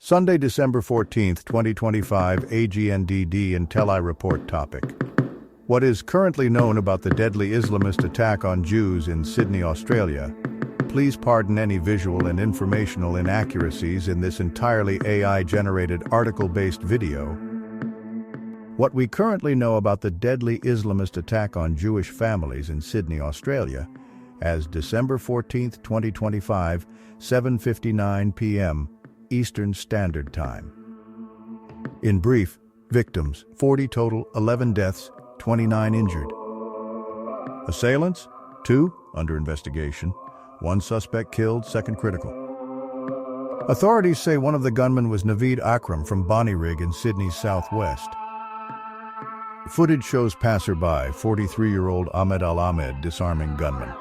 Sunday, December 14th, 2025, AGNDD Intelli Report topic. What is currently known about the deadly Islamist attack on Jews in Sydney, Australia? Please pardon any visual and informational inaccuracies in this entirely AI-generated article-based video. What we currently know about the deadly Islamist attack on Jewish families in Sydney, Australia, as December 14th, 2025, 7:59 p.m. Eastern Standard Time. In brief, victims, 40 total, 11 deaths, 29 injured. Assailants, 2, under investigation. 1 suspect killed, 2nd critical. Authorities say one of the gunmen was Naveed Akram from Bonnyrigg in Sydney's southwest. Footage shows passerby, 43-year-old Ahmed Al-Ahmed, disarming gunman.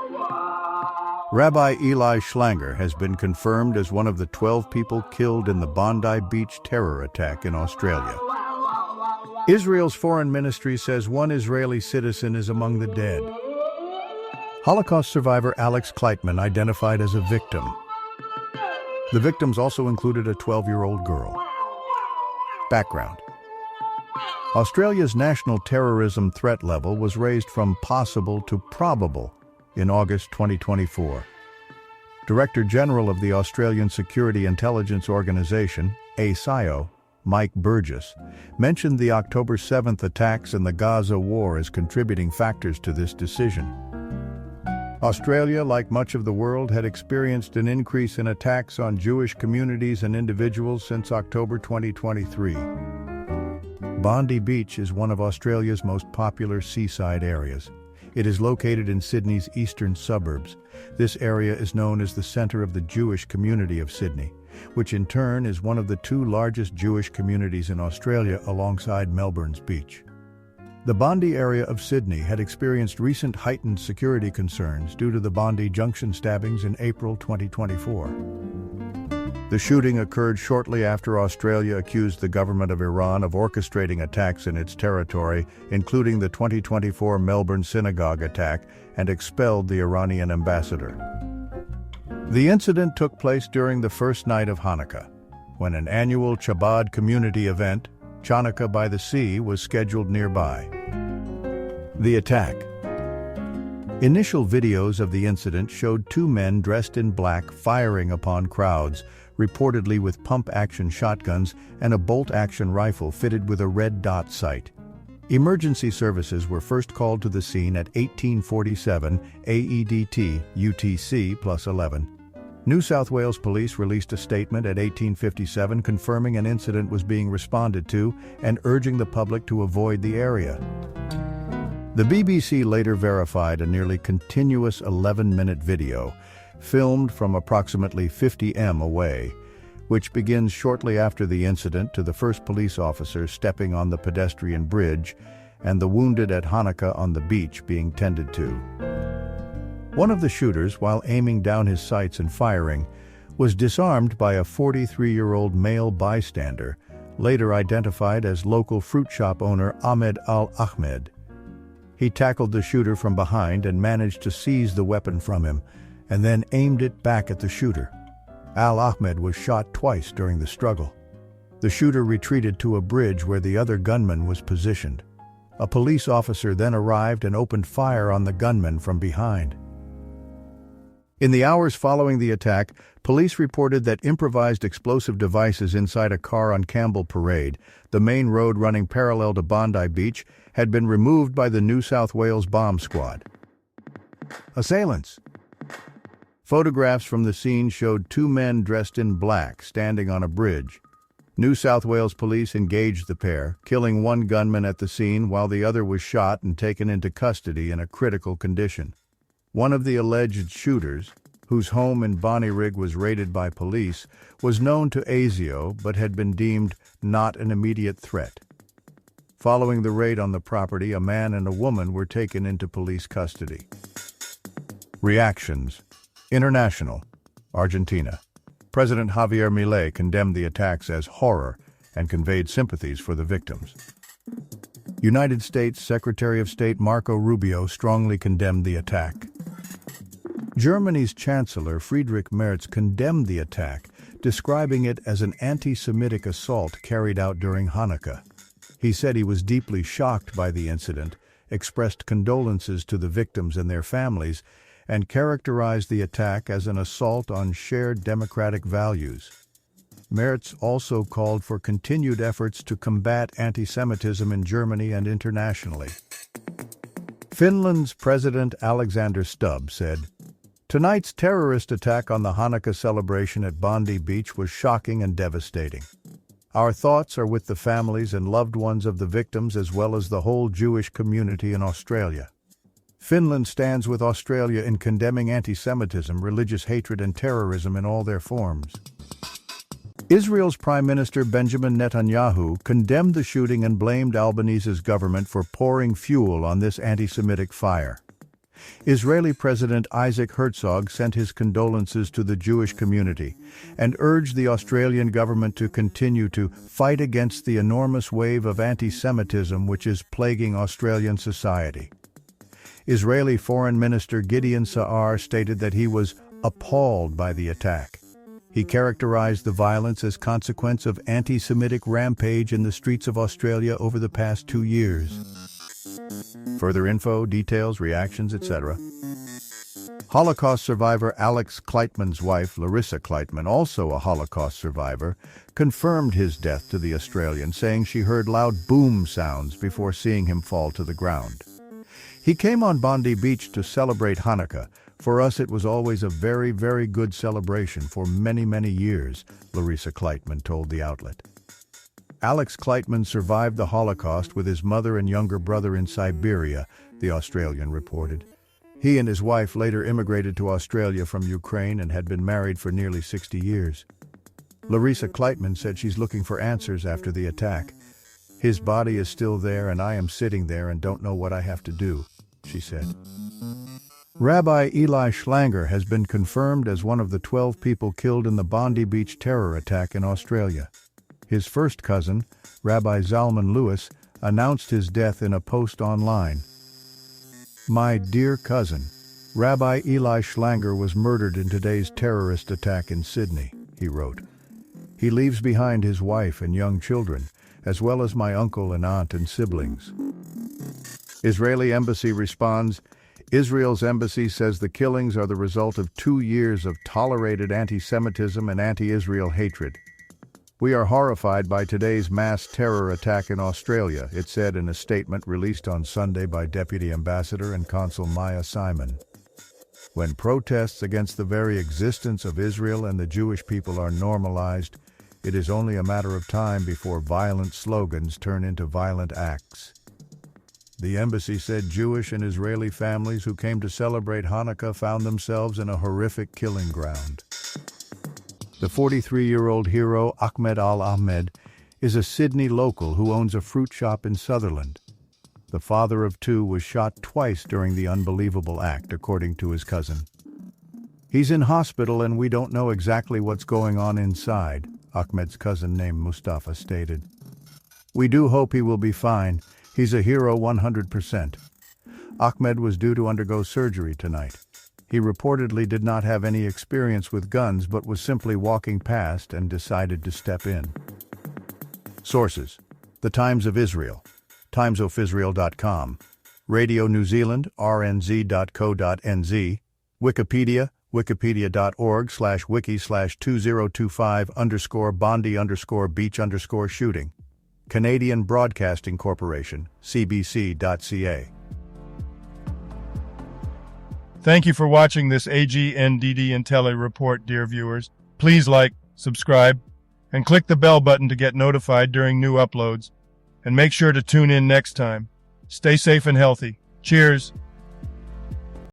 Rabbi Eli Schlanger has been confirmed as one of the 12 people killed in the Bondi Beach terror attack in Australia. Israel's foreign ministry says 1 Israeli citizen is among the dead. Holocaust survivor Alex Kleitman identified as a victim. The victims also included a 12-year-old girl. Background: Australia's national terrorism threat level was raised from possible to probable in August 2024. Director General of the Australian Security Intelligence Organisation, ASIO, Mike Burgess, mentioned the October 7th attacks and the Gaza war as contributing factors to this decision. Australia, like much of the world, had experienced an increase in attacks on Jewish communities and individuals since October 2023. Bondi Beach is one of Australia's most popular seaside areas. It is located in Sydney's eastern suburbs. This area is known as the centre of the Jewish community of Sydney, which in turn is one of the 2 largest Jewish communities in Australia alongside Melbourne's beach. The Bondi area of Sydney had experienced recent heightened security concerns due to the Bondi Junction stabbings in April 2024. The shooting occurred shortly after Australia accused the government of Iran of orchestrating attacks in its territory, including the 2024 Melbourne synagogue attack, and expelled the Iranian ambassador. The incident took place during the first night of Hanukkah, when an annual Chabad community event, Chanukah by the Sea, was scheduled nearby. The attack. Initial videos of the incident showed 2 men dressed in black firing upon crowds, reportedly with pump-action shotguns and a bolt-action rifle fitted with a red dot sight. Emergency services were first called to the scene at 1847 AEDT UTC +11. New South Wales Police released a statement at 1857 confirming an incident was being responded to and urging the public to avoid the area. The BBC later verified a nearly continuous 11-minute video, filmed from approximately 50 m away, which begins shortly after the incident to the first police officer stepping on the pedestrian bridge and the wounded at Hanukkah on the beach being tended to. One of the shooters, while aiming down his sights and firing, was disarmed by a 43-year-old male bystander, later identified as local fruit shop owner Ahmed Al-Ahmed. He tackled the shooter from behind and managed to seize the weapon from him, and then aimed it back at the shooter. Al-Ahmed was shot twice during the struggle. The shooter retreated to a bridge where the other gunman was positioned. A police officer then arrived and opened fire on the gunman from behind. In the hours following the attack, police reported that improvised explosive devices inside a car on Campbell Parade, the main road running parallel to Bondi Beach, had been removed by the New South Wales bomb squad. Assailants. Photographs from the scene showed 2 men dressed in black standing on a bridge. New South Wales police engaged the pair, killing 1 gunman at the scene while the other was shot and taken into custody in a critical condition. One of the alleged shooters, whose home in Bonnyrigg was raided by police, was known to ASIO but had been deemed not an immediate threat. Following the raid on the property, a man and a woman were taken into police custody. Reactions. International. Argentina. President Javier Milei condemned the attacks as horror and conveyed sympathies for the victims. United States Secretary of State Marco Rubio strongly condemned the attack. Germany's Chancellor Friedrich Merz condemned the attack, describing it as an anti-Semitic assault carried out during Hanukkah. He said he was deeply shocked by the incident, expressed condolences to the victims and their families, and characterized the attack as an assault on shared democratic values. Merz also called for continued efforts to combat anti-Semitism in Germany and internationally. Finland's President Alexander Stubb said, "Tonight's terrorist attack on the Hanukkah celebration at Bondi Beach was shocking and devastating. Our thoughts are with the families and loved ones of the victims as well as the whole Jewish community in Australia. Finland stands with Australia in condemning anti-Semitism, religious hatred, and terrorism in all their forms." Israel's Prime Minister Benjamin Netanyahu condemned the shooting and blamed Albanese's government for pouring fuel on this anti-Semitic fire. Israeli President Isaac Herzog sent his condolences to the Jewish community and urged the Australian government to continue to fight against the enormous wave of anti-Semitism which is plaguing Australian society. Israeli Foreign Minister Gideon Sa'ar stated that he was appalled by the attack. He characterized the violence as consequence of anti-Semitic rampage in the streets of Australia over the past 2 years. Further info, details, reactions, etc. Holocaust survivor Alex Kleitman's wife, Larissa Kleitman, also a Holocaust survivor, confirmed his death to the Australian, saying she heard loud boom sounds before seeing him fall to the ground. "He came on Bondi Beach to celebrate Hanukkah. For us, it was always a very, very good celebration for many, many years," Larissa Kleitman told the outlet. Alex Kleitman survived the Holocaust with his mother and younger brother in Siberia, the Australian reported. He and his wife later immigrated to Australia from Ukraine and had been married for nearly 60 years. Larissa Kleitman said she's looking for answers after the attack. "His body is still there and I am sitting there and don't know what I have to do," she said. Rabbi Eli Schlanger has been confirmed as one of the 12 people killed in the Bondi Beach terror attack in Australia. His first cousin, Rabbi Zalman Lewis, announced his death in a post online. "My dear cousin, Rabbi Eli Schlanger was murdered in today's terrorist attack in Sydney," he wrote. "He leaves behind his wife and young children, as well as my uncle and aunt and siblings." Israeli embassy responds, Israel's embassy says the killings are the result of 2 years of tolerated anti-Semitism and anti-Israel hatred. "We are horrified by today's mass terror attack in Australia," it said in a statement released on Sunday by Deputy Ambassador and Consul Maya Simon. "When protests against the very existence of Israel and the Jewish people are normalized, it is only a matter of time before violent slogans turn into violent acts." The embassy said Jewish and Israeli families who came to celebrate Hanukkah found themselves in a horrific killing ground. The 43-year-old hero Ahmed Al-Ahmed is a Sydney local who owns a fruit shop in Sutherland. The father of 2 was shot twice during the unbelievable act, according to his cousin. "He's in hospital and we don't know exactly what's going on inside," Ahmed's cousin named Mustafa stated. "We do hope he will be fine. He's a hero 100%. Ahmed was due to undergo surgery tonight. He reportedly did not have any experience with guns but was simply walking past and decided to step in." Sources: The Times of Israel, timesofisrael.com, Radio New Zealand, rnz.co.nz, Wikipedia, wikipedia.org/wiki/2025_Bondi_beach_shooting, Canadian Broadcasting Corporation, cbc.ca. Thank you for watching this AGNDD and Tele report, dear viewers. Please like, subscribe, and click the bell button to get notified during new uploads. And make sure to tune in next time. Stay safe and healthy. Cheers!